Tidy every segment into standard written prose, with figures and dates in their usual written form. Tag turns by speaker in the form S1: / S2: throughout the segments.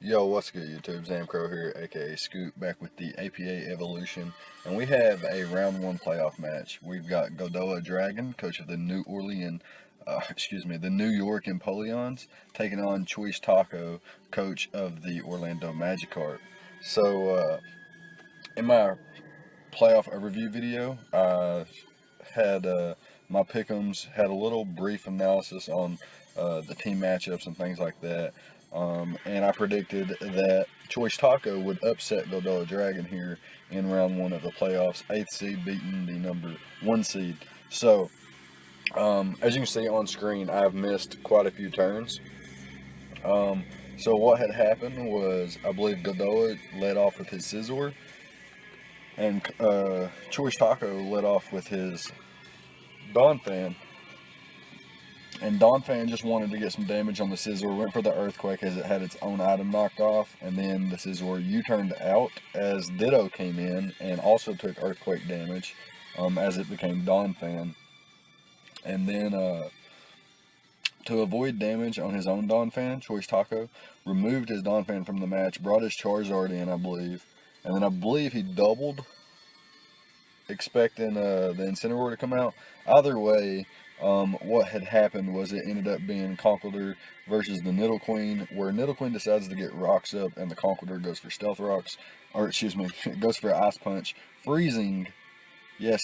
S1: Yo, what's good, YouTube? ZAMCRO here, aka Scoop, back with the APA Evolution, and we have a round one playoff match. We've got Godoa Dragon, coach of the the New York Empoleons, taking on Choice Taco, coach of the Orlando Magikarp. So, in my playoff overview video, I had my pick'ems, had a little brief analysis on the team matchups and things like that. And I predicted that Choice Taco would upset Godoa Dragon here in round one of the playoffs, 8th seed beating the number 1 seed. So, as you can see on screen, I've missed quite a few turns. So what had happened was, I believe Godoa led off with his Scizor, and Choice Taco led off with his Donphan. And Donphan just wanted to get some damage on the Scizor, went for the Earthquake as it had its own item knocked off, and then the Scizor U-turned out as Ditto came in and also took Earthquake damage as it became Donphan. And then to avoid damage on his own Donphan, Choice Taco removed his Donphan from the match, brought his Charizard in, I believe, and then I believe he doubled, expecting the Incineroar to come out. Either way, what had happened was it ended up being Conkeldurr versus the Nidoqueen, where Nidoqueen decides to get rocks up and the Conkeldurr goes for Stealth Rocks, or excuse me, it goes for Ice Punch, freezing the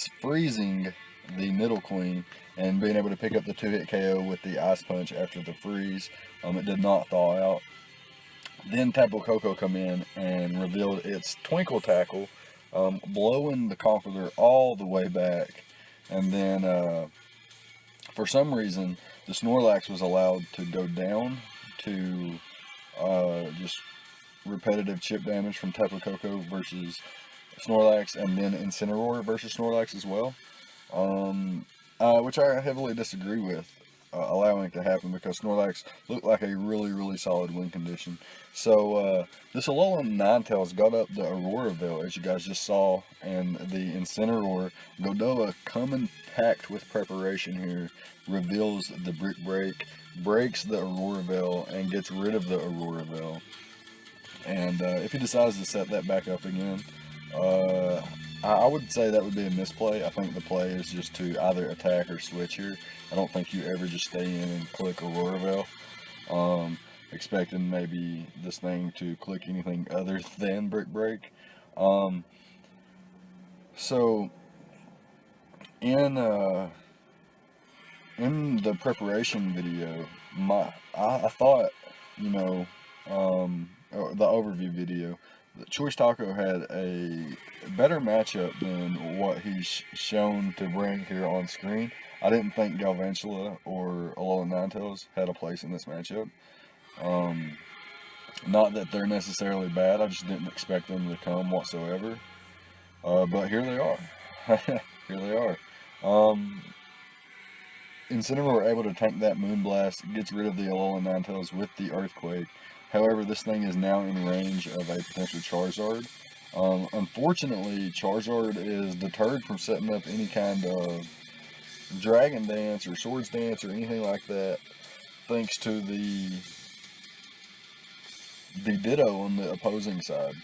S1: Nidoqueen and being able to pick up the 2-hit KO with the Ice Punch after the freeze. It did not thaw out. Then Tapu Koko come in and revealed its Twinkle Tackle, blowing the Conkeldurr all the way back. And then, for some reason, the Snorlax was allowed to go down to just repetitive chip damage from Tapu Koko versus Snorlax, and then Incineroar versus Snorlax as well, which I heavily disagree with. Allowing it to happen, because Snorlax looked like a really solid win condition. So this Alolan Ninetales got up the Auroraville, as you guys just saw, and the Incineroar, Godoa, coming packed with preparation here, reveals the Brick Break, breaks the Auroraville, and gets rid of the Auroraville. And if he decides to set that back up again, I would say that would be a misplay. I think the play is just to either attack or switch here. I don't think you ever just stay in and click Auroraville, expecting maybe this thing to click anything other than Brick Break. So in the preparation video, I thought, the overview video, that Choice Taco had a better matchup than what he's shown to bring here on screen. I didn't think Galvantula or Alolan Ninetales had a place in this matchup. Not that they're necessarily bad, I just didn't expect them to come whatsoever. But here they are. Here they are. Incineroar able to tank that Moonblast, gets rid of the Alolan Ninetales with the Earthquake. However, this thing is now in range of a potential Charizard. Unfortunately, Charizard is deterred from setting up any kind of Dragon Dance or Swords Dance or anything like that, thanks to the Ditto on the opposing side.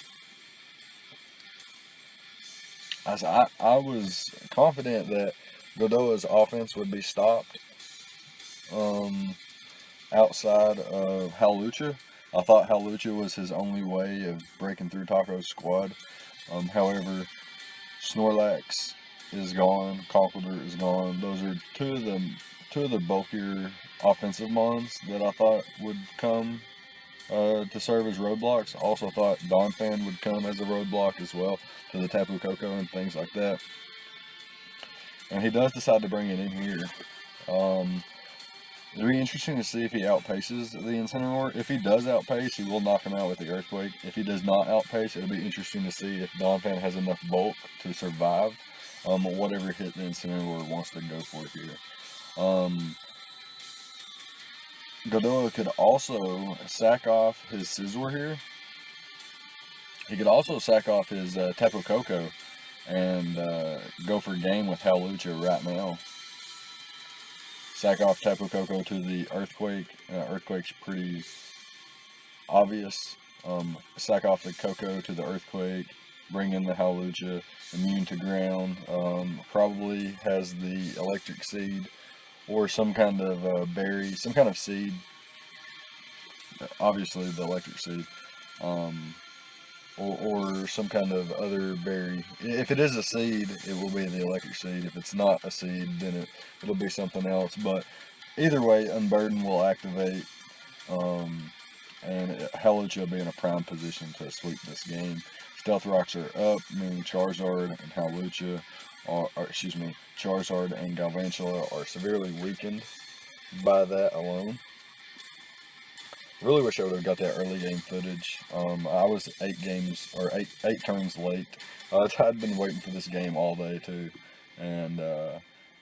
S1: I was confident that Godoa's offense would be stopped outside of Hawlucha. I thought Hawlucha was his only way of breaking through Taco's squad. However, Snorlax is gone, Conkeldurr is gone. Those are two of the bulkier offensive mons that I thought would come to serve as roadblocks. I also thought Donphan would come as a roadblock as well to the Tapu Koko and things like that. And he does decide to bring it in here. It'll be interesting to see if he outpaces the Incineroar. If he does outpace, he will knock him out with the Earthquake. If he does not outpace, it'll be interesting to see if Donphan has enough bulk to survive whatever hit the Incineroar wants to go for here. Godoa could also sack off his Scizor here. He could also sack off his Tapu Koko and go for game with Hawlucha right now. Sack off Tapu Koko to the Earthquake. Earthquake's pretty obvious. sack off the Coco to the Earthquake, bring in the Hawlucha, immune to ground, probably has the Electric Seed or some kind of berry, some kind of seed, obviously the Electric Seed, or some kind of other berry. If it is a seed, it will be the Electric Seed. If it's not a seed, then it'll be something else. But either way, Unburden will activate, and Hawlucha will be in a prime position to sweep this game. Stealth Rocks are up, meaning Charizard and Hawlucha, Charizard and Galvantula are severely weakened by that alone. Really wish I would have got that early game footage. I was 8 turns late. I'd been waiting for this game all day too, and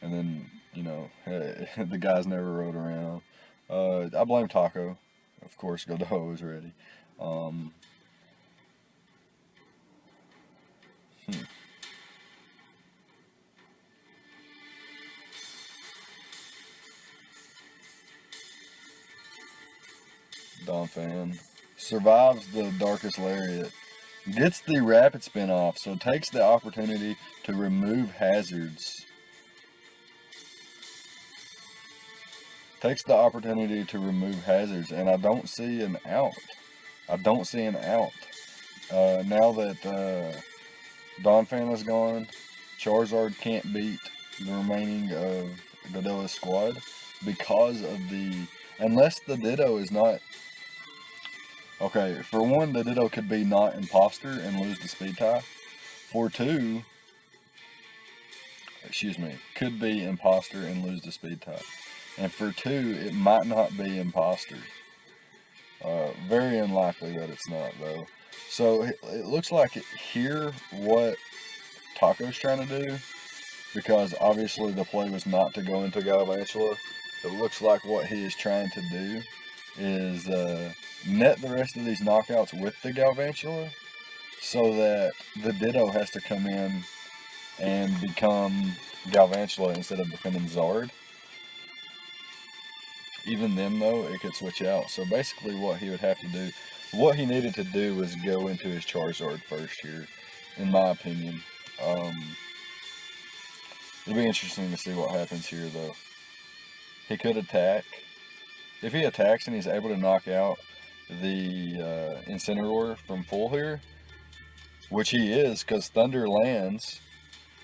S1: then the guys never rode around. I blame Taco, of course. Godot was ready. Donphan survives the Darkest Lariat, gets the Rapid Spin off, so takes the opportunity to remove hazards. And I don't see an out. Now that Donphan is gone, Charizard can't beat the remaining of Godot's squad because of unless the Ditto is not. Okay, for one, the Ditto could be not imposter and lose the speed tie. For two, could be imposter and lose the speed tie. And for two, it might not be imposter. Very unlikely that it's not, though. So it looks like here what Taco's trying to do, because obviously the play was not to go into Galvantula. It looks like what he is trying to do is net the rest of these knockouts with the Galvantula, so that the Ditto has to come in and become Galvantula instead of becoming Zard. Even then, though, it could switch out. So basically what he would have to do, what he needed to do was go into his Charizard first here, in my opinion. It'll be interesting to see what happens here, though. He could attack. If he attacks and he's able to knock out the Incineroar from full here, which he is, because Thunder lands.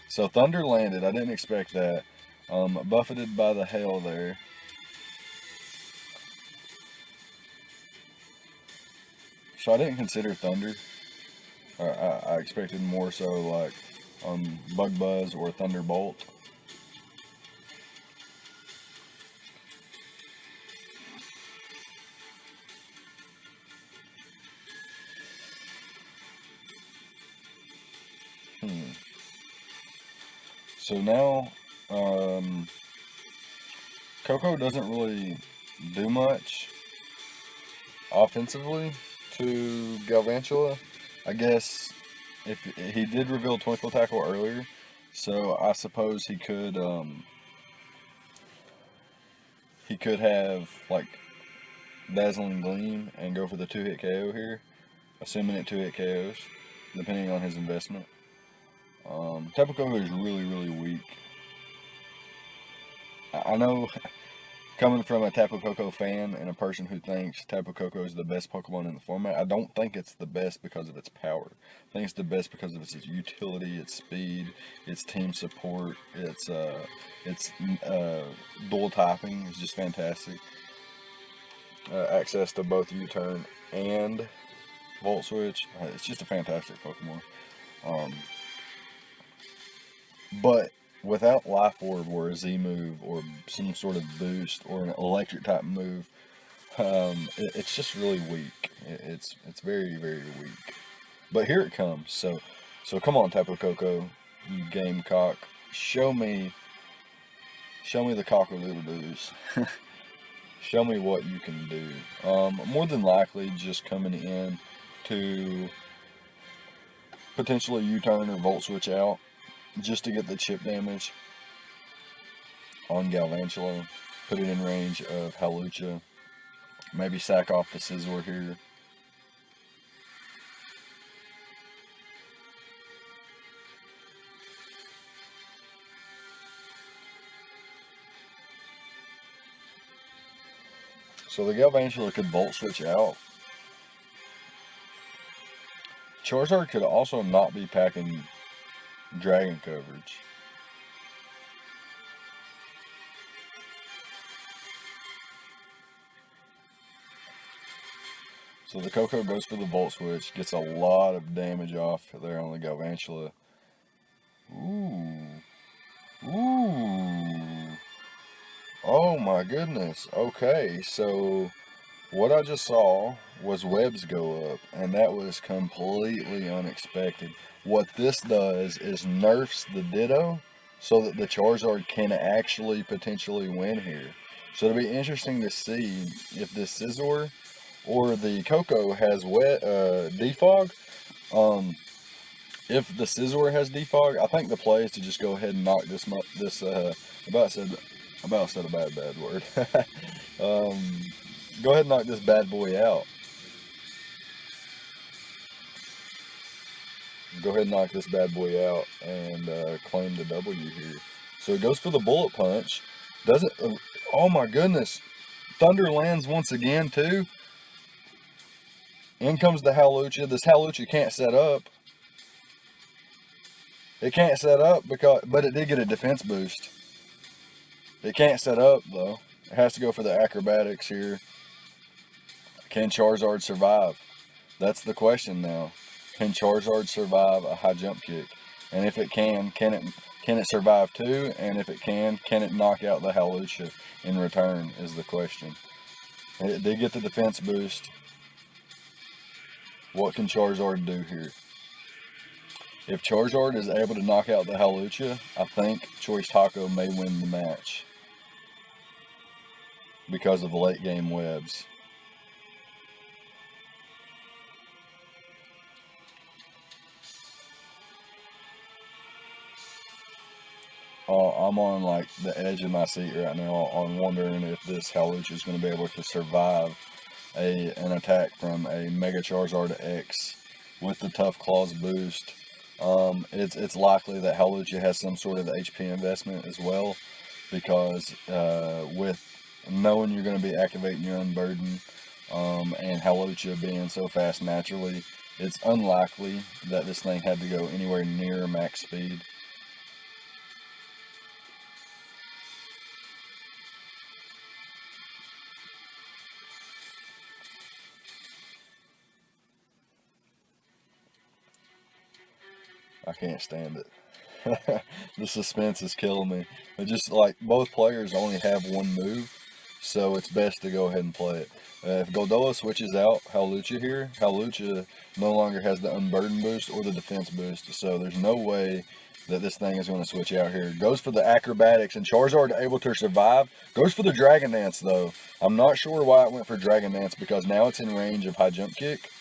S1: So Thunder landed. I didn't expect that. Buffeted by the hail there. So I didn't consider Thunder. I expected more so like Bug Buzz or Thunderbolt. So now, Coco doesn't really do much offensively to Galvantula. I guess if he did reveal Twinkle Tackle earlier, so I suppose he could have like Dazzling Gleam and go for the 2-hit KO here, assuming it 2-hit KOs, depending on his investment. Tapu Koko is really, really weak. I know, coming from a Tapu Koko fan and a person who thinks Tapu Koko is the best Pokemon in the format, I don't think it's the best because of its power. I think it's the best because of its utility, its speed, its team support, its dual typing is just fantastic. Access to both U-turn and Volt Switch. It's just a fantastic Pokemon. But without Life Orb or a Z move or some sort of boost or an electric type move, it's just really weak. It's very, very weak. But here it comes. So come on, Tapu Koko, you gamecock. Show me the cock-a-doodle-doos. Show me what you can do. More than likely, just coming in to potentially U-turn or Volt Switch out, just to get the chip damage on Galvantula, put it in range of Hawlucha, maybe sack off the Scizor here. So the Galvantula could Volt Switch out. Charizard could also not be packing Dragon coverage. So the Coco goes for the Volt Switch, gets a lot of damage off there on the Galvantula. Ooh. Ooh. Oh my goodness. Okay, so what I just saw was webs go up, and that was completely unexpected. What this does is nerfs the Ditto so that the Charizard can actually potentially win here. So it'll be interesting to see if this Scizor or the Coco has defog. If the Scizor has defog, I think the play is to just go ahead and knock about said a bad word. Go ahead and knock this bad boy out. Go ahead and knock this bad boy out and claim the W here. So it goes for the Bullet Punch. Doesn't, oh my goodness. Thunder lands once again too. In comes the Hawlucha. This Hawlucha can't set up. It can't set up but it did get a defense boost. It can't set up though. It has to go for the acrobatics here. Can Charizard survive? That's the question now. Can Charizard survive a high jump kick? And if it can it survive too? And if it can it knock out the Hawlucha in return is the question. It did get the defense boost. What can Charizard do here? If Charizard is able to knock out the Hawlucha, I think Choice Taco may win the match because of the late game webs. I'm on like the edge of my seat right now on wondering if this Hawlucha is going to be able to survive an attack from a Mega Charizard X with the Tough Claws boost. It's likely that Hawlucha has some sort of HP investment as well, because with knowing you're going to be activating your Unburden and Hawlucha being so fast naturally, it's unlikely that this thing had to go anywhere near max speed. I can't stand it. The suspense is killing me. But just like both players only have one move, so it's best to go ahead and play it. If Goldoa switches out Hawlucha here, Hawlucha no longer has the Unburden boost or the defense boost, so there's no way that this thing is going to switch out here. Goes for the acrobatics, and Charizard able to survive. Goes for the Dragon Dance though. I'm not sure why it went for Dragon Dance, because now it's in range of high jump kick.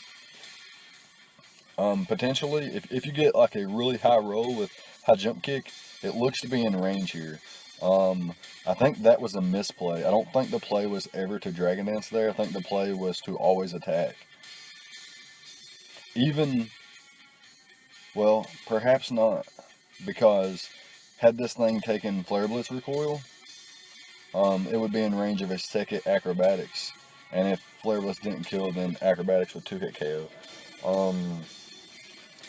S1: Potentially, if you get like a really high roll with high jump kick, it looks to be in range here. I think that was a misplay. I don't think the play was ever to Dragon Dance there. I think the play was to always attack. Well, perhaps not, because had this thing taken Flare Blitz recoil, it would be in range of a second acrobatics. And if Flare Blitz didn't kill, then acrobatics would 2-hit KO.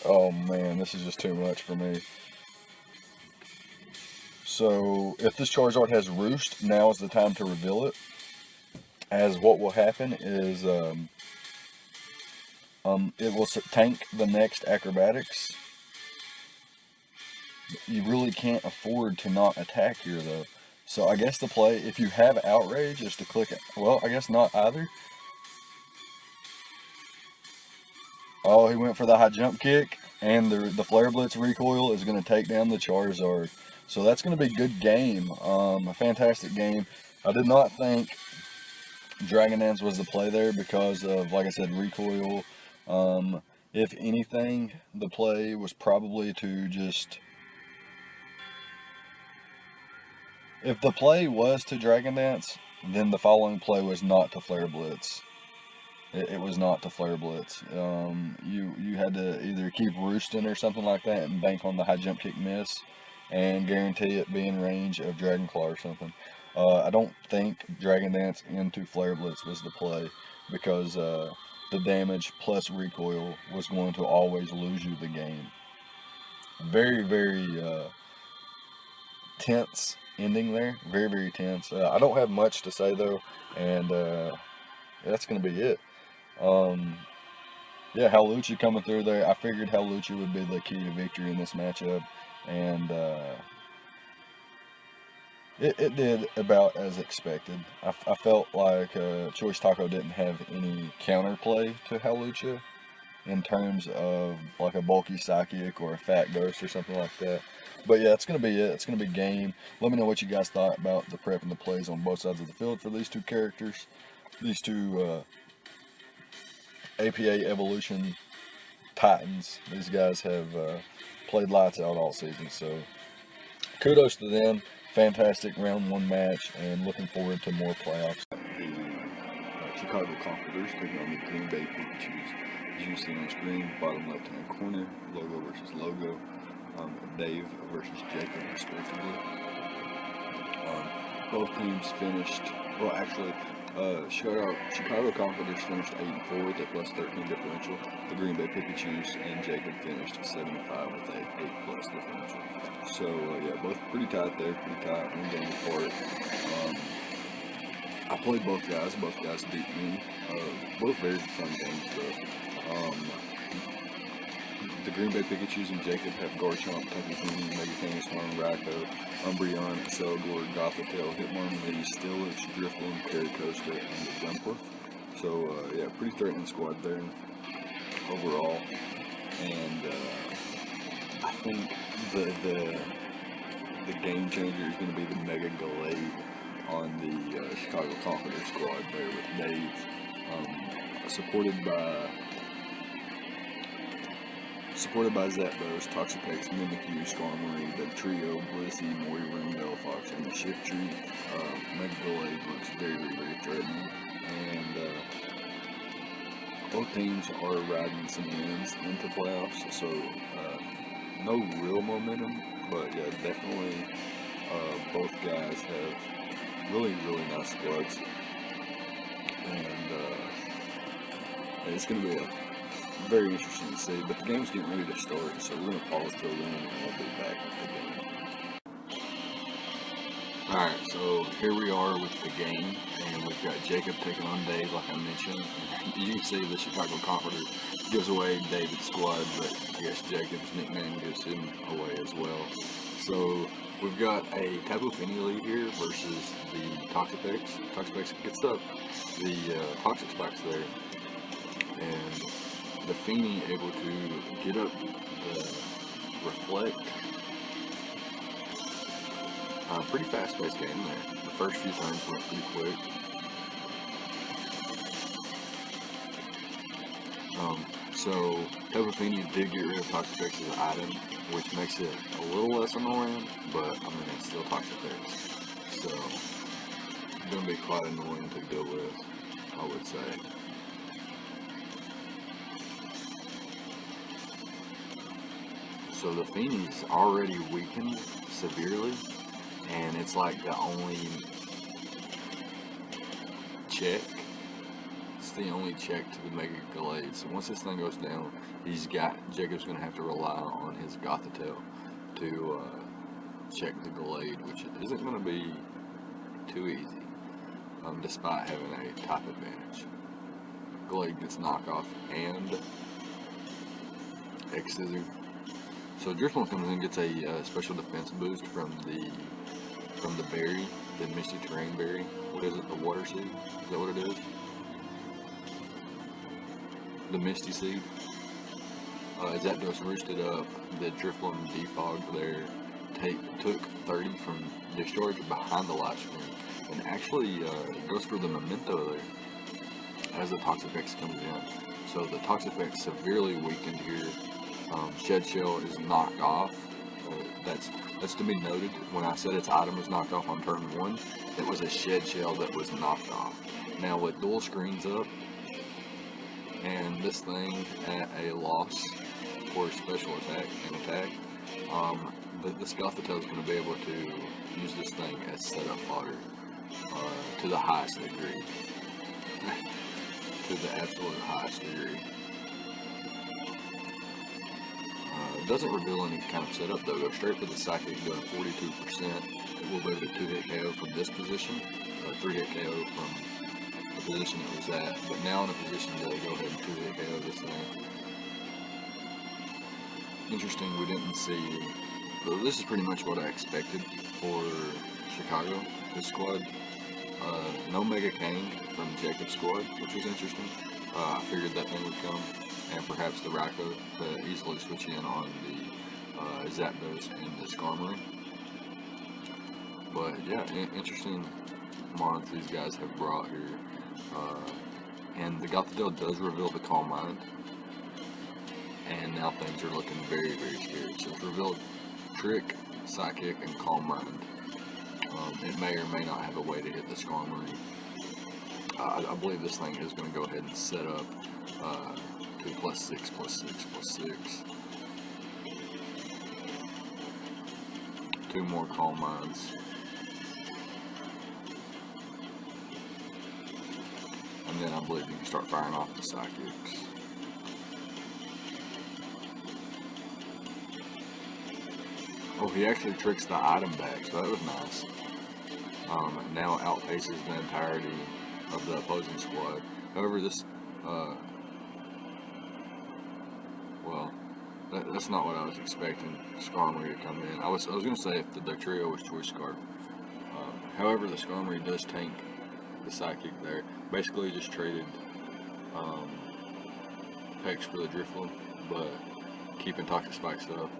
S1: Oh man, this is just too much for me. So if this Charizard has Roost, now is the time to reveal it. As what will happen is it will tank the next acrobatics. You really can't afford to not attack here though. So I guess the play, if you have Outrage, is to click it. Well, I guess not either. Oh, he went for the high jump kick, and the Flare Blitz recoil is going to take down the Charizard. So that's going to be a good game, a fantastic game. I did not think Dragon Dance was the play there because of, like I said, recoil. If anything, the play was probably to just... If the play was to Dragon Dance, then the following play was not to Flare Blitz. It was not to Flare Blitz. You had to either keep roosting or something like that and bank on the high jump kick miss and guarantee it be in range of Dragon Claw or something. I don't think Dragon Dance into Flare Blitz was the play, because the damage plus recoil was going to always lose you the game. Very, very tense ending there. Very, very tense. I don't have much to say though, and that's going to be it. Yeah, Halucha coming through there. I figured Halucha would be the key to victory in this matchup, and it did about as expected. I felt like Choice Taco didn't have any counterplay to Halucha in terms of like a bulky psychic or a fat ghost or something like that. But yeah, it's going to be it. It's going to be game. Let me know what you guys thought about the prep and the plays on both sides of the field for these two characters. These two APA Evolution Titans. These guys have played lights out all season, so kudos to them. Fantastic round one match, and looking forward to more playoffs. The Chicago Conquerors taking on the Green Bay Pikachus. As you see on screen, bottom left hand corner, logo versus logo, Dave versus Jacob respectively. Both teams finished, well actually, Chicago Conquerors finished 8-4 with a plus 13 differential. The Green Bay Pikachus and Jacob finished 7-5 with a 8+ differential. So yeah, both pretty tight there, pretty tight, one game apart. I played both guys beat me. Both very fun games though. The Green Bay Pikachus and Jacob have Garchomp, Takafini, Megatanus, Raiko, Umbreon, Selgor, Gothitelle, Hitmonlee, Steelix, Drifloon, Carricoaster, and the ZAMCRO. So yeah, pretty threatening squad there overall. And I think the game changer is going to be the Mega Gallade on the Chicago Conquerors squad there with Dave, supported by Zapdos, Toxapex, Mimikyu, Skarmory, the trio, Blissey, Moira, Fox, and the Shift Tree. Mega Gallade looks very, very threatening, and both teams are riding some wins into playoffs, so no real momentum, but yeah, definitely both guys have really, really nice squads, and it's going to be very interesting to see, but the game's getting ready to start, so we're going to pause till then, and we'll be back with the game. Alright, so here we are with the game, and we've got Jacob taking on Dave, like I mentioned. You can see the Chicago Conquerors gives away David's squad, but I guess Jacob's nickname gives him away as well. So we've got a Tapu Fini lead here versus the Toxapex. Toxapex gets up the Toxic Spikes there, and the Fini able to get up the Reflect. Pretty fast-paced game there. The first few turns went pretty quick. So Tapu Fini did get rid of Toxapex's item, which makes it a little less annoying, but I mean it's still Toxapex. So it's gonna be quite annoying to deal with, I would say. So the Fini's already weakened severely, and it's like the only check. It's the only check to the Mega Gallade. So once this thing goes down, Jacob's going to have to rely on his Gothitelle to check the Gallade, which isn't going to be too easy, despite having a type advantage. Gallade gets knockoff and X-Scissor. So Drifloon comes in and gets a special defense boost from the berry, the Misty Terrain berry. What is it? The Water Seed? Is that what it is? The Misty Seed. Zapdos roosted up. The Drifloon defogged there. Took 30 from discharge behind the light screen, and actually goes for the Memento there as the Toxapex comes in. So the Toxapex severely weakened here. Shed Shell is knocked off. That's to be noted. When I said its item was knocked off on turn 1, it was a Shed Shell that was knocked off. Now with dual screens up and this thing at a loss for special attack and attack, this Gothitelle is going to be able to use this thing as setup fodder. to the highest degree. To the absolute highest degree. It doesn't reveal any kind of setup though. Go straight for the psychic, doing 42%. It will be able to 2-hit KO from this position, 3-hit KO from the position it was at, but now in a position to go ahead and 2-hit KO this thing. Interesting, we didn't see. Well, this is pretty much what I expected for Chicago, this squad. No Mega Kang from Jacob's squad, which was interesting. I figured that thing would come, and perhaps the Raiko to easily switch in on the Zapdos and the Skarmory. But yeah, interesting mons these guys have brought here. And the Gothitelle does reveal the Calm Mind, and now things are looking very, very scary. So it's revealed Trick, Psychic, and Calm Mind. It may or may not have a way to hit the Skarmory. I believe this thing is going to go ahead and set up to +6/+6/+6. 2 more Calm Minds. And then I believe you can start firing off the Psychics. Oh, he actually tricks the item back, so that was nice. Now outpaces the entirety of the opposing squad. However, this, well, that's not what I was expecting Skarmory to come in. I was going to say if the trio was Choice Scarf. However, the Skarmory does tank the Psychic there. Basically just traded Pex for the Drifloon, but keeping Toxic Spikes up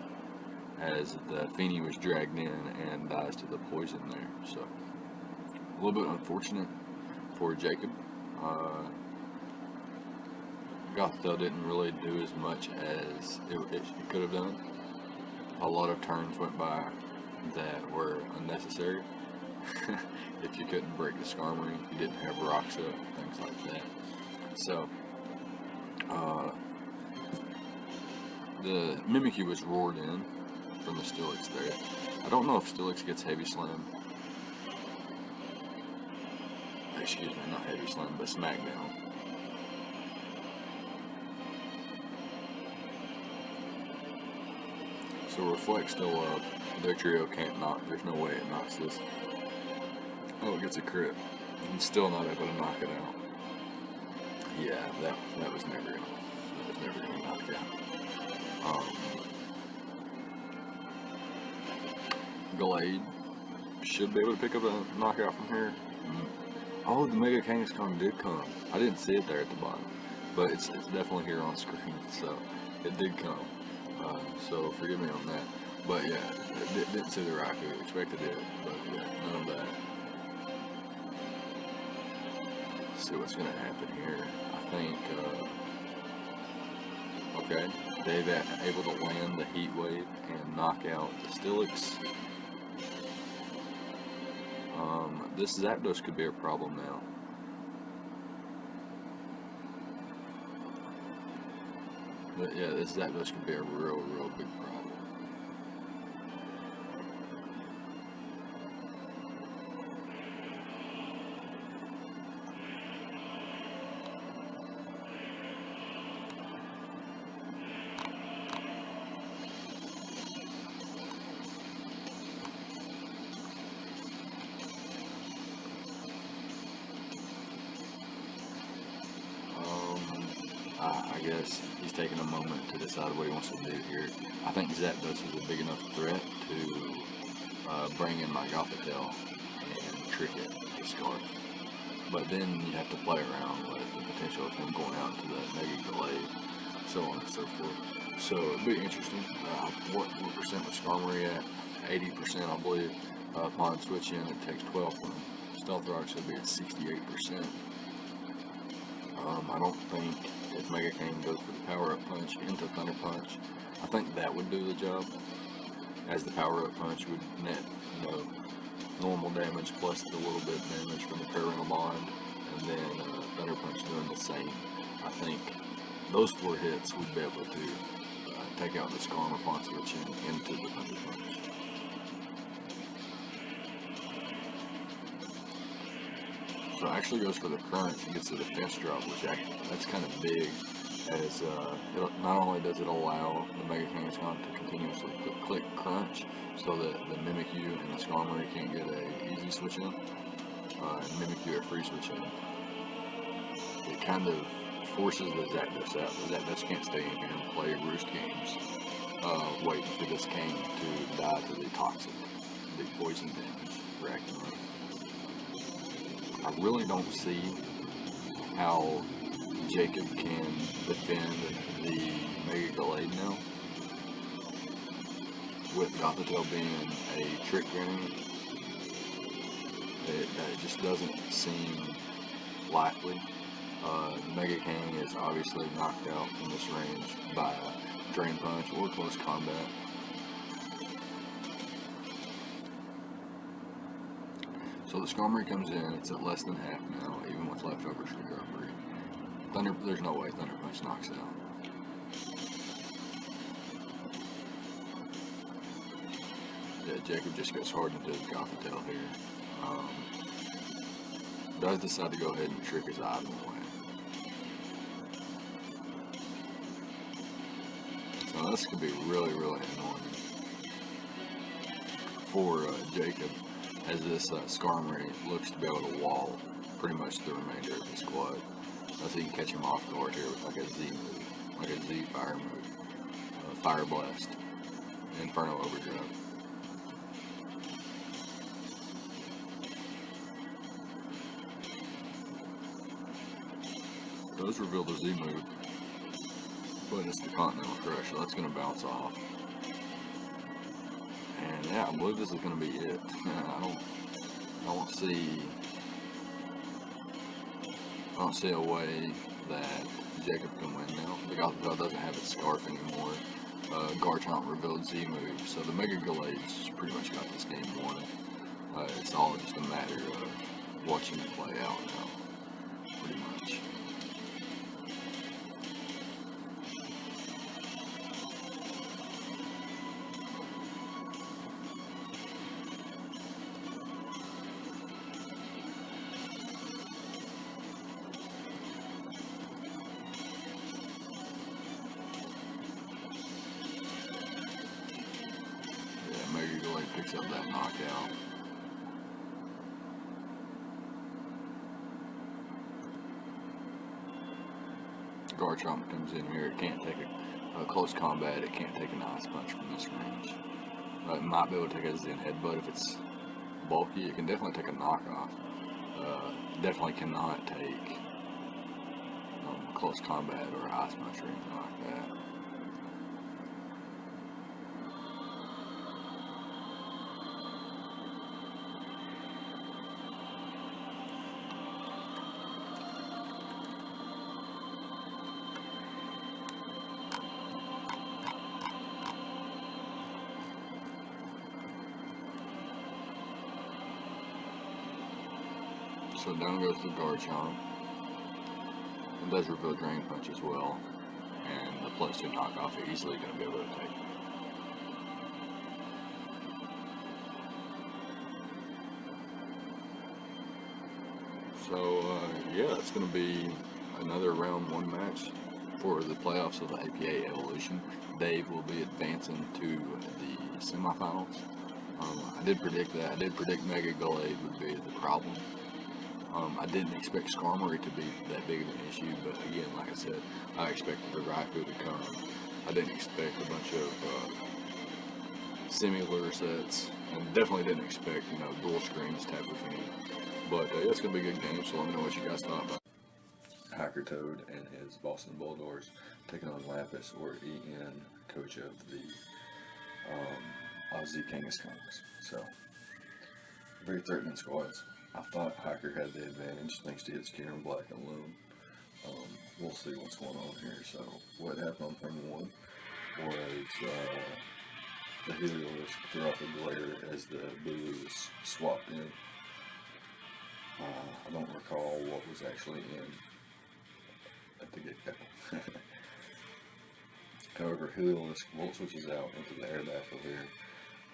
S1: as the Feeny was dragged in and dies to the poison there. So a little bit unfortunate for Jacob. Gothitelle didn't really do as much as it could have done. A lot of turns went by that were unnecessary. If you couldn't break the Skarmory, you didn't have rocks up, things like that. So the Mimikyu was roared in from the Steelix there. I don't know if Steelix gets Heavy Slam. Excuse me, not Heavy Slam, but Smackdown. So Reflect still up. Their trio can't knock. There's no way it knocks this. Oh, it gets a crit. And still not able to knock it out. Yeah, that was never gonna knock it out. Glade should be able to pick up a knockout from here. Oh, the Mega Kangaskhan did come. I didn't see it there at the bottom, but it's definitely here on screen, so it did come. So forgive me on that. But yeah, didn't see the Raikou. Expected it, but yeah, none of that. Let's see what's gonna happen here. I think. Okay, they've able to land the Heat Wave and knock out the Steelix. This Zapdos could be a problem now. But yeah, this Zapdos could be a real big problem. I guess he's taking a moment to decide what he wants to do here. I think Zapdos is a big enough threat to bring in my Gothitelle and trick it to Scarf. But then you have to play around with the potential of him going out into the Mega Glade, so on and so forth. So it'll be interesting. What percent was Skarmory at? 80%, I believe. Upon switching, it takes 12 from Stealth Rock, should be at 68%. I don't think if Mega Kang goes for the Power Up Punch into Thunder Punch, I think that would do the job, as the Power Up Punch would net, normal damage plus the little bit of damage from the Parental Bond, and then Thunder Punch doing the same. I think those 4 hits would be able to take out the Skarm upon switching into the Thunder Punch. So it actually goes for the crunch and gets to the fence drop, which that's kind of big, as not only does it allow the Mega Kangaskhan to continuously click crunch so that the Mimikyu and the Skarmory can't get a easy switch in, and Mimikyu at free switch in. It kind of forces the Zapdos out. The Zapdos can't stay in here and play roost games, waiting for this Kang to die to the toxic, the poison damage reacting. I really don't see how Jacob can defend the Mega Gallade now, with Gothitelle being a trick game. It just doesn't seem likely. Mega Kang is obviously knocked out from this range by Drain Punch or close combat. So the Skarmory comes in, it's at less than half now, even with leftovers recovery. There's no way Thunder Punch knocks out. Yeah, Jacob just goes hard into his Gothitelle here. Does decide to go ahead and trick his item away. So this could be really, really annoying for Jacob, as this Skarmory looks to be able to wall pretty much the remainder of the squad. So he can catch him off guard here with like a Z move, like a Z fire move, Fire Blast, Inferno Overdrive. Does reveal the Z move, but it's the Continental Crush, so that's going to bounce off. And yeah, I believe this is going to be it. I don't see a way that Jacob can win now. The Gothitelle doesn't have its Scarf anymore. Garchomp revealed Z move, so the Mega Gallade's pretty much got this game won. It's all just a matter of watching it play out now, pretty much. Mega Gallade picks up that knockout. Garchomp comes in here. It can't take a close combat. It can't take an Ice Punch from this range. It might be able to take a Zen Headbutt if it's bulky. It can definitely take a knockoff. Definitely cannot take close combat or Ice Punch or anything like that. So down goes the Garchomp. It does reveal Drain Punch as well. And the +2 knockoff is easily going to be able to take. So, yeah, it's going to be another round 1 match for the playoffs of the APA Evolution. Dave will be advancing to the semifinals. I did predict that. I did predict Mega Gallade would be the problem. I didn't expect Skarmory to be that big of an issue, but again, like I said, I expected the Raikou to come. I didn't expect a bunch of similar sets, and definitely didn't expect, dual screens type of thing. But it's going to be a good game, so let me know what you guys thought about it. Hiker Toad and his Boston Bulldogs taking on Lapis, or EN, coach of the Aussie Kangaskhan's. So, very threatening squads. I thought Hiker had the advantage thanks to its Kieran Black and Loom. We'll see what's going on here. So, what happened on turn 1 was the Heliolisk threw off a glare as the blue was swapped in. I don't recall what was actually in at the get-go. However, Heliolisk Volt switches out into the Aerodactyl here,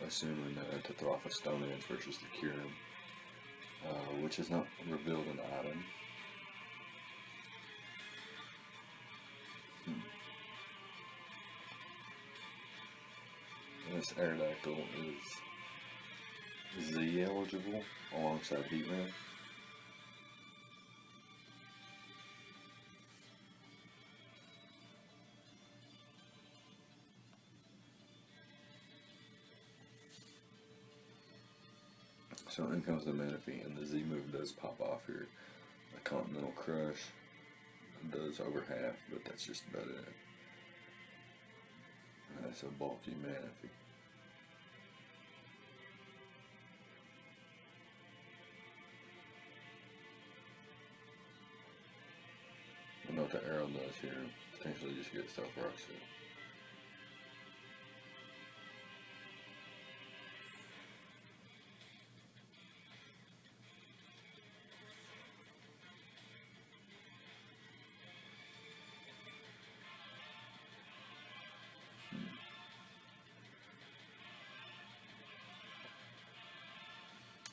S1: assuming to throw off a Stone Edge versus the Kieran. which is not revealed an item. This Aerodactyl is Z eligible alongside Heatran. So in comes the Manaphy, and the Z move does pop off here. The Continental Crush does over half, but that's just about it. That's a bulky Manaphy. I know what the arrow does here. Potentially just get Stealth Rocks here.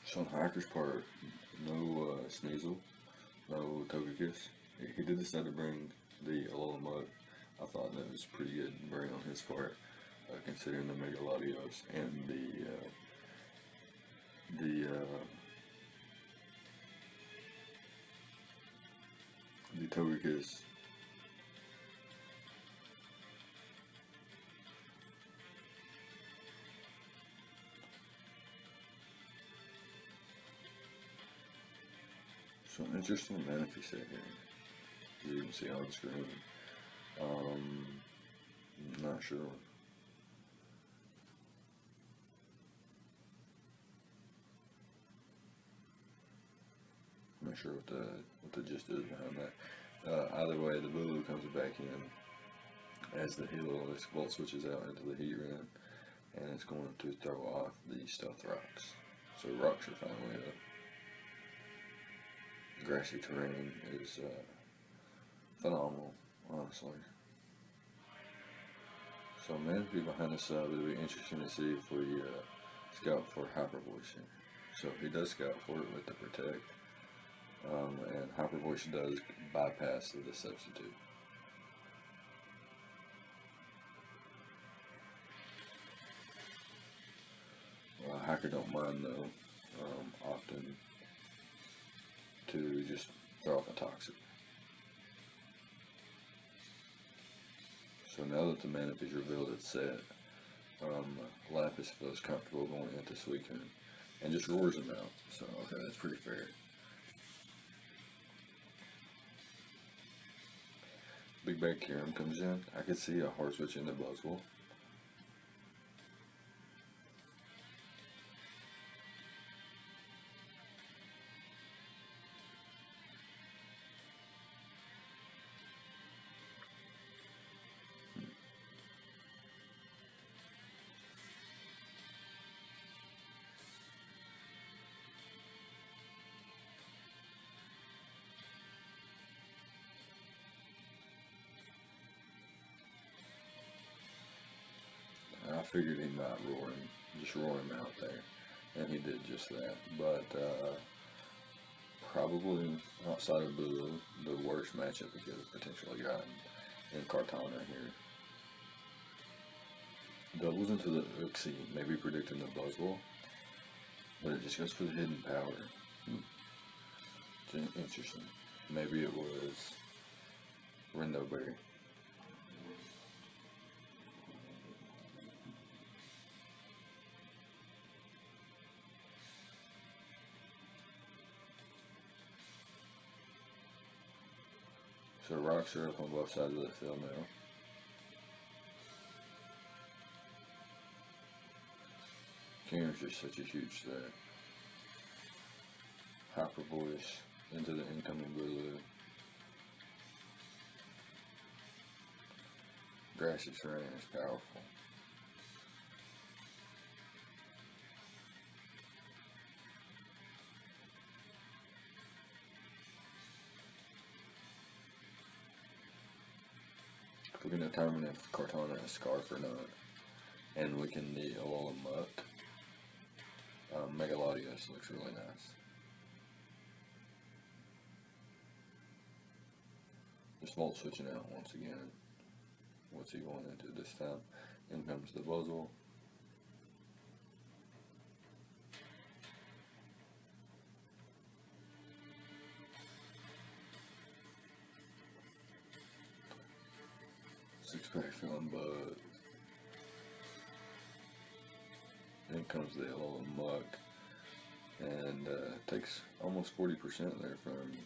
S1: So on Hacker's part, no Sneasel, no Togekiss. He did decide to bring the Alolan. I thought that was pretty good to bring on his part, considering the Megalodios and the Togekiss. So interesting Manaphy set here. As you can see on the screen. Not sure. Not sure what the gist is behind that. Either way, the Bulu comes back in as the Heliolisk Volt switches out into the Heatran, and it's going to throw off the Stealth Rocks. So rocks are finally up. Grassy terrain is phenomenal, honestly. So Manaphy behind the sub, it'll be interesting to see if we scout for Hyper Voice here. So he does scout for it with the Protect, and Hyper Voice does bypass the substitute. Well, Hacker don't mind though, often to just throw off a Toxic. So now that the Manaphy's revealed its set, Lapis feels comfortable going into Suicune and just roars him out. So okay, that's pretty fair. Big Bag Kyurem comes in. I could see a hard switch into Buzzwole. I figured he might just roar him out there, and he did just that. But probably outside of Bulu, the worst matchup he could have potentially gotten in Kartana here. Doubles into the Uxie, maybe predicting the Buzzwole, but it just goes for the hidden power. Interesting. Maybe it was Rindo Berry. So rocks are up on both sides of the field now. Kyurem's just such a huge threat. Hyper Voice into the incoming Bulu. Grassy terrain is powerful. We're going to determine if Kartana has Scarf or not. And we can need Alolan Muck. Megalodios looks really nice. Just volt switching out once again. What's he going into this time? In comes the muzzle. Six-pack feeling bugs. In comes the yellow muck, and takes almost 40% there from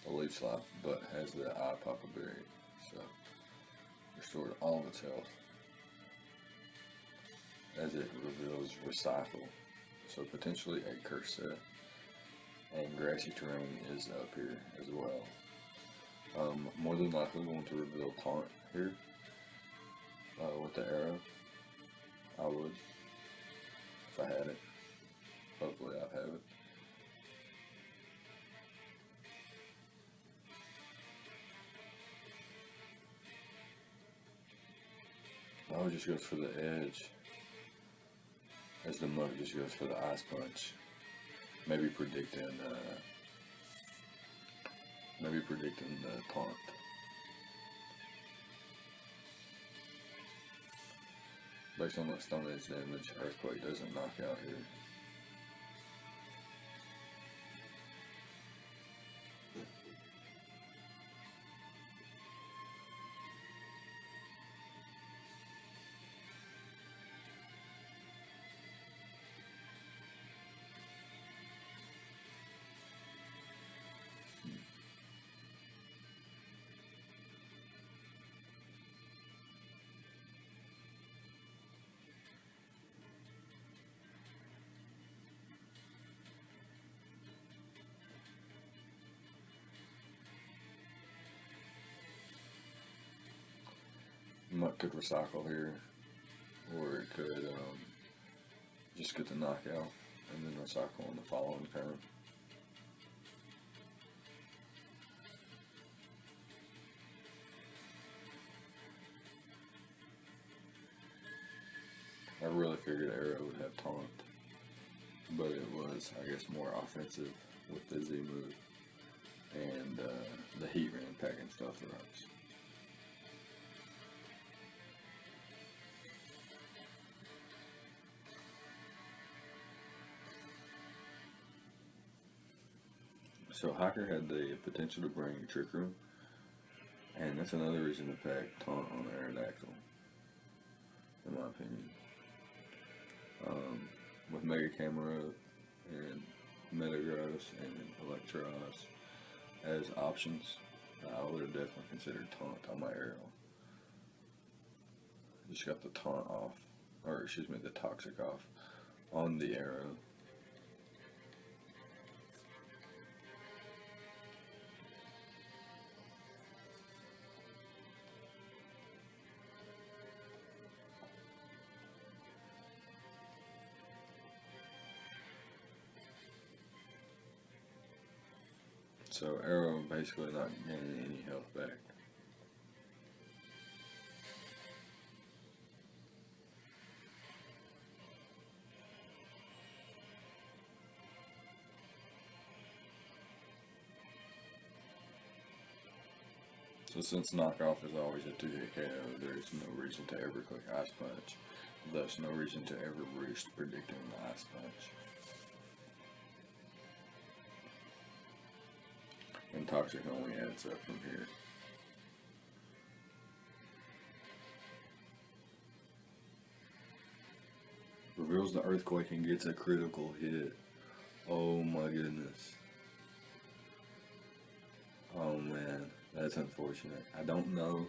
S1: the leaf life, but has the eye pop berry, so restored all of its health as it reveals recycle. So potentially a curse set, and grassy terrain is up here as well. More than likely going to reveal taunt here with the arrow. I would, if I had it. Hopefully I have it. Oh, just goes for the edge, as the mug just goes for the ice punch. Maybe predicting the taunt. Based on that stone edge damage, earthquake doesn't knock out here. Muck could recycle here, or it could just get the knockout and then recycle on the following turn. I really figured Arrow would have taunt, but it was, I guess, more offensive with the Z move and the heat ran packing stuff drops. So Hiker had the potential to bring Trick Room, and that's another reason to pack Taunt on Aerodactyl, in my opinion. With Mega Camera and Metagross and Electros as options, I would have definitely considered Taunt on my Arrow. Just got the Taunt off, or excuse me, the Toxic off on the Arrow. So Arrow basically not gaining any health back. So since knockoff is always a 2-hit KO, there is no reason to ever click Ice Punch. Thus, no reason to ever boost predicting the Ice Punch. And Toxic only adds up from here. Reveals the Earthquake and gets a critical hit. Oh my goodness. Oh man, that's unfortunate. I don't know.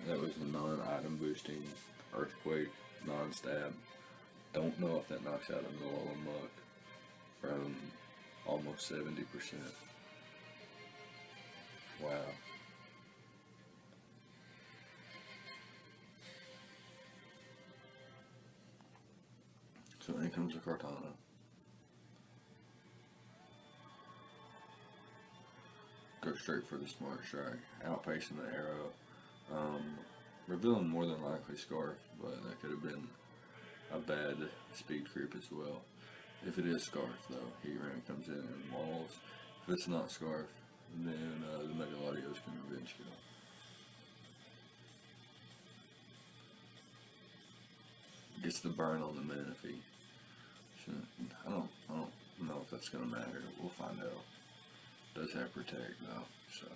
S1: That was a non-item boosting Earthquake, non-stab. Don't know if that knocks out a Null Muck from almost 70%. Wow. So in comes the Kartana. Go straight for the Smart Strike, outpacing the Arrow. Revealing more than likely Scarf, but that could have been a bad speed creep as well. If it is Scarf though, Heat Ram comes in and walls. If it's not Scarf, And then the Megalodios can revenge kill. Gets the burn on the Manaphy. So I don't know if that's gonna matter. We'll find out. Does have protect though, so.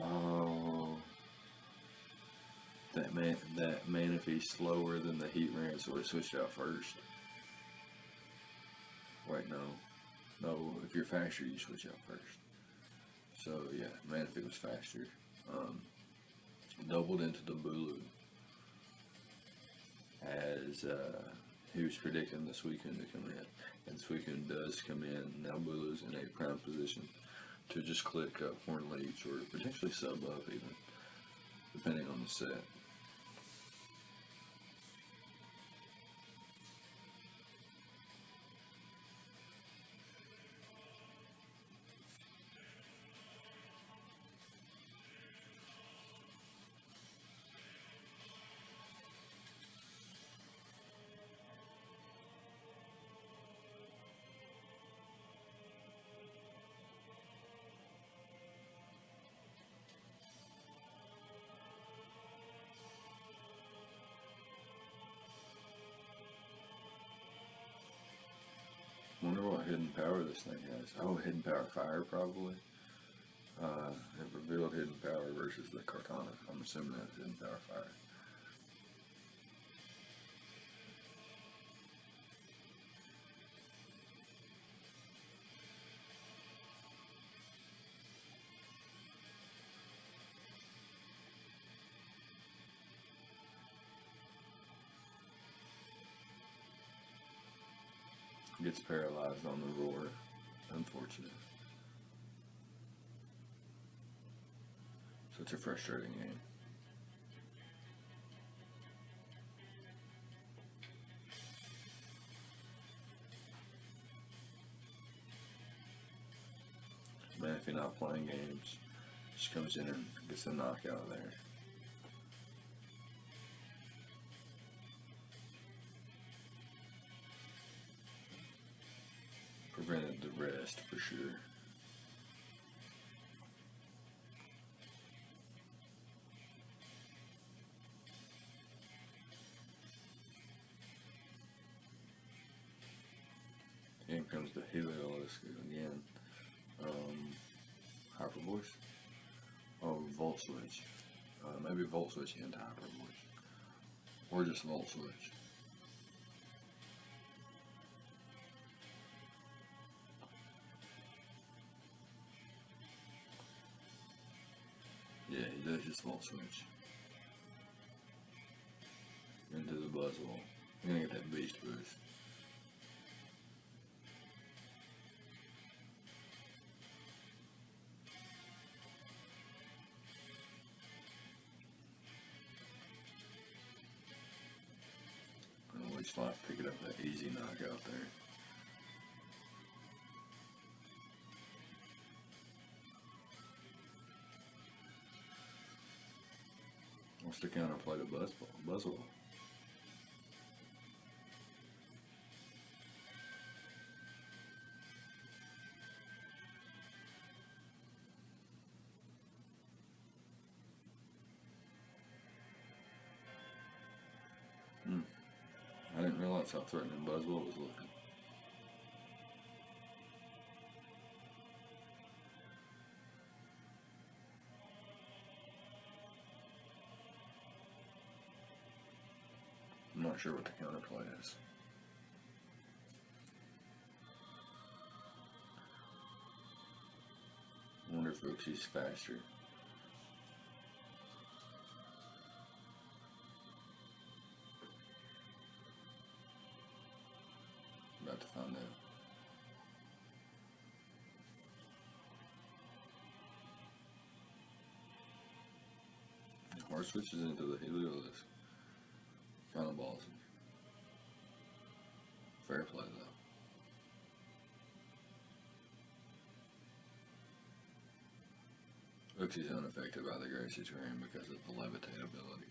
S1: Oh, that Manaphy's slower than the Heat Ram, so it switched out first. Wait, no. If you're faster, you switch out first. So yeah, Manaphy was faster. Doubled into the Bulu as he was predicting the Suicune to come in, and Suicune does come in. Now Bulu's in a prime position to just click Horn Leech or potentially sub up even, depending on the set. Wonder what hidden power this thing has. Oh, hidden power fire probably. It revealed hidden power versus the Kartana. I'm assuming that's hidden power fire. Gets paralyzed on the roar. Unfortunate. Such a frustrating game. Man, if you're not playing games, just comes in and gets the knockout there. Prevented the rest for sure. In comes the Heliolisk again. Hyper Voice. Oh, Volt Switch. Maybe Volt Switch into Hyper Voice. Or just Volt Switch. Yeah, he does just Volt Switch. Into the Buzzwole. You're gonna get that Beast Boost. Leech Life picking up that easy knockout there. What's the counterplay to Buzzwole? I didn't realize how threatening Buzzwole was looking. I'm not sure what the counterplay is. I wonder if Uxi's faster. About to find out. Hard switches into the Heliolisk. Kind of ballsy. Fair play though. Uxi's unaffected by the Gracie terrain because of the levitate ability.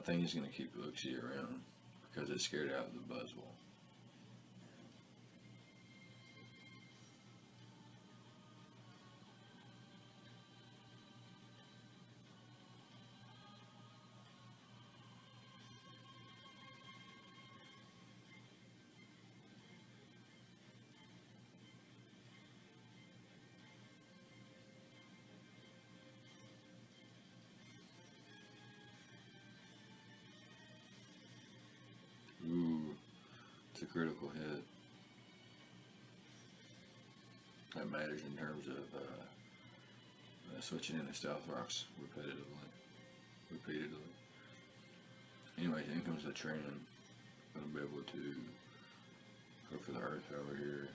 S1: think he's going to keep Uxie around because it scared out the Buzzwole. Ooh, it's a critical hit. That matters in terms of switching into Stealth Rocks repeatedly. Anyway, in comes the Tran. Gonna be able to go for the Earth over here.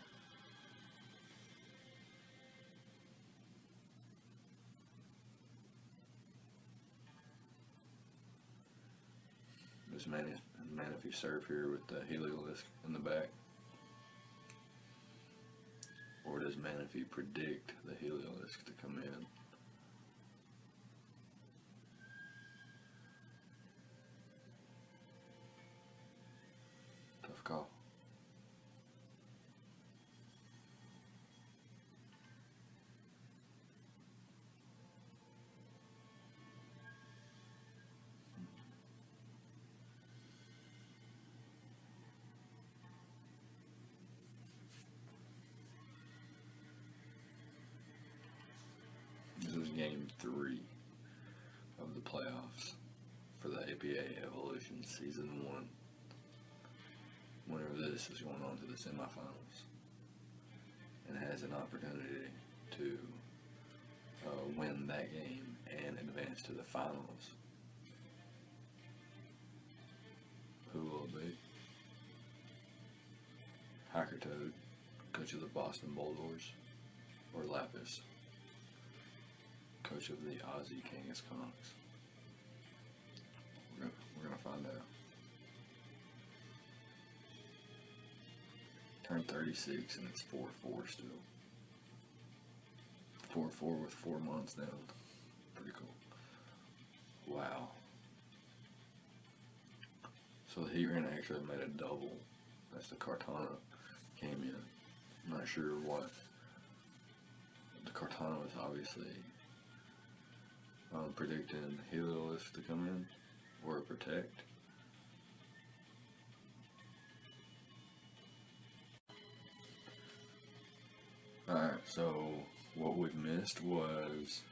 S1: This Manaphy Surf here with the Heliolisk in the back. Or does Manaphy predict the Heliolisk to come in? Tough call. This is game 3 of the playoffs for the APA Evolution Season 1. Winner of this is going on to the semifinals and has an opportunity to win that game and advance to the finals. Who will it be? Hiker Toad, coach of the Boston Bulldogs, or Lapis, coach of the Aussie Kangaskhanks? We're gonna find out. Turned 36 and it's 4-4 still. 4-4 with 4 months now. Pretty cool. Wow. So the Heat Ran actually made a double. That's the Kartana came in. I'm not sure what. The Kartana was obviously predicting Heliolisk to come in or a Protect. Alright, so what we've missed was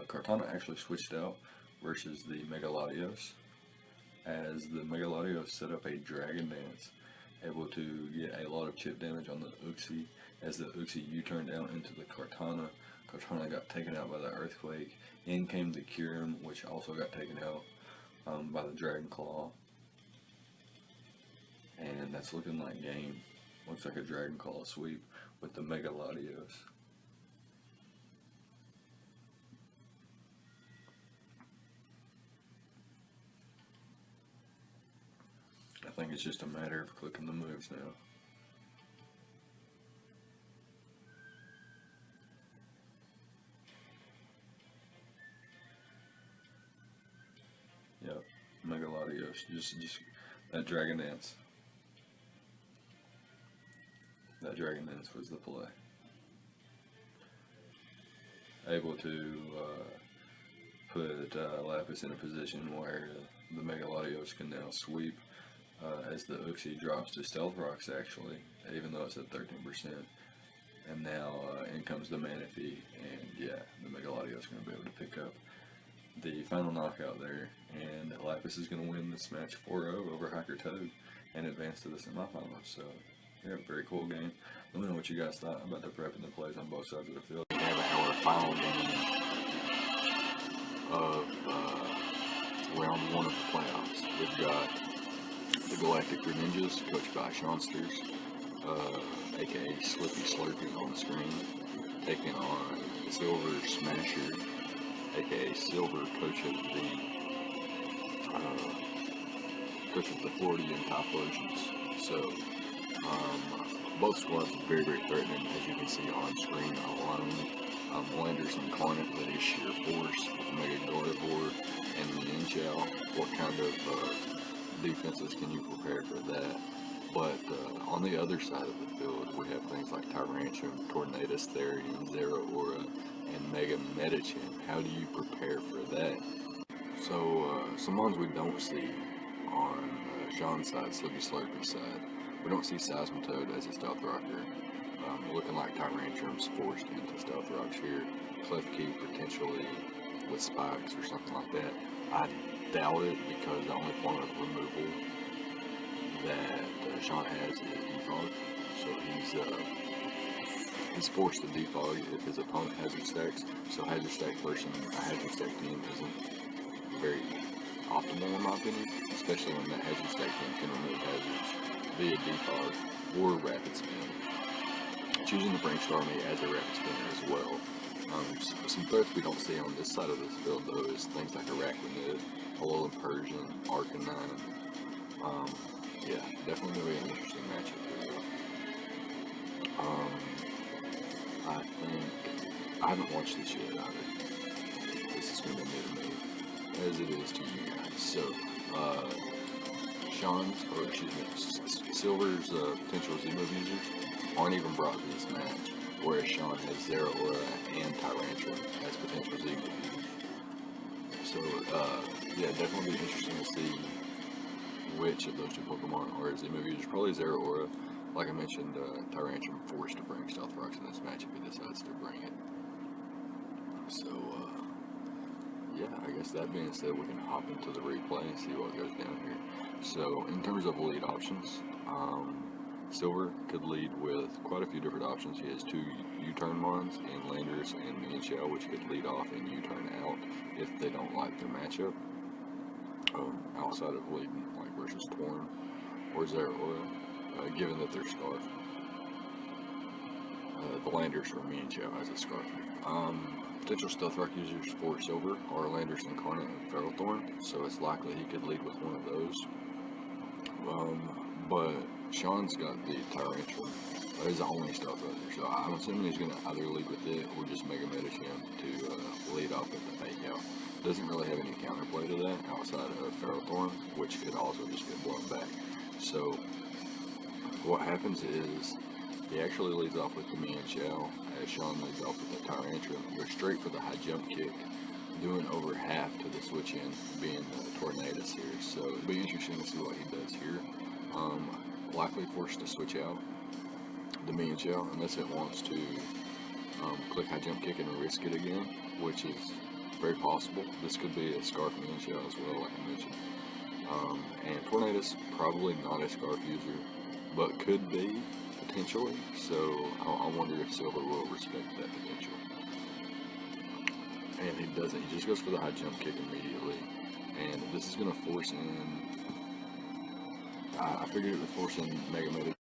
S1: Kartana actually switched out versus the Megalodios, as the Megalodios set up a Dragon Dance, able to get a lot of chip damage on the Uxie. As the Uxie U-turned out into the Kartana, Kartana got taken out by the Earthquake. In came the Kyurem, which also got taken out by the Dragon Claw. And that's looking like game. Looks like a Dragon Claw sweep with the Megalodios. I think it's just a matter of clicking the moves now. Yep, Megalodios, just that Dragon Dance. That Dragon Dance was the play. Able to put Lapis in a position where the Megalodios can now sweep as the Uxie drops to Stealth Rocks, actually, even though it's at 13%. And now in comes the Manaphy, and yeah, the Megalodios is going to be able to pick up the final knockout there, and Lapis is going to win this match 4-0 over Hiker Toad and advance to the semifinals. So, yeah, very cool game. Let me know what you guys thought about the prep and the plays on both sides of the field. We have our final game of round 1 of the playoffs. We've got the Galactic Greninjas, coached by Seansters, aka Slippy Slurpy on the screen, taking on Silver Smasher, aka Silver, coach of the Floridian Typhlosions. So, both squads are very, very threatening, as you can see on screen alone. Landers Incarnate, that is sheer force with Mega Gardevoir and the Ninja. what kind of defenses can you prepare for that? But on the other side of the field, we have things like Tyrantrum, Tornadus, Therian, Zero Aura, and Mega Medicham. How do you prepare for that? So some ones we don't see on Sean's side, Slippy Slurpy side. We don't see Seismitoad as a Stealth Rocker. Looking like Tyrantrum's forced into Stealth Rocks here. Klefki potentially with spikes or something like that. I doubt it, because the only form of removal that Sean has is defog. So he's forced to defog if his opponent hazard stacks. So hazard stack versus a hazard stack team isn't very optimal in my opinion, especially when that hazard stack team can remove hazards via defog or rapid spin. Choosing to brainstorm me as a rapid spinner as well. Some threats we don't see on this side of this field though is things like Arachnid, Alolan Persian, Arcanine. Yeah, definitely going to be an interesting matchup here. I think I haven't watched this yet either. This is going to be new to me, as it is to you guys. So, Silver's potential Z-move users aren't even brought to this match, whereas Sean has Zero Aura and Tyrantrum as potential Z-move users. So, yeah, definitely be interesting to see which of those two Pokemon are Z-move users. Probably Zero Aura. Like I mentioned, Tyrantrum forced to bring Stealth Rocks in this match if he decides to bring it. So, yeah, I guess that being said, we can hop into the replay and see what goes down here. So, in terms of lead options, Silver could lead with quite a few different options. He has two U-turn mons in Landers and Mienshao, which could lead off and U-turn out if they don't like their matchup. Outside of leading, like versus Torn or Zero Aura, given that they're Scarf. The Landers or Mienshao as a Scarf. Potential Stealth Rock users for Silver are Landers Incarnate and Feral Thorn, so it's likely he could lead with one of those. But Sean's got the Tyrantrum. That is the only Stealth Rocker, so I'm assuming he's going to either lead with it or just Mega Medicham to lead off with the Fake Out. Doesn't really have any counterplay to that outside of Feral Thorn, which could also just get blown back. So what happens is he actually leads off with the Mienshao, as Sean leads off with the Tyrantrum. They're straight for the high jump kick, doing over half to the switch in, being the Tornadus here. So it'll be interesting to see what he does here. Likely forced to switch out the Mienshao unless it wants to click high jump kick and risk it again, which is very possible. This could be a Scarf Mienshao as well, like I mentioned. And Tornadus, probably not a Scarf user, but could be, potentially. So I wonder if Silver will respect that potential. And he doesn't. He just goes for the high jump kick immediately. And this is going to force in... I figured it would force in Mega Medic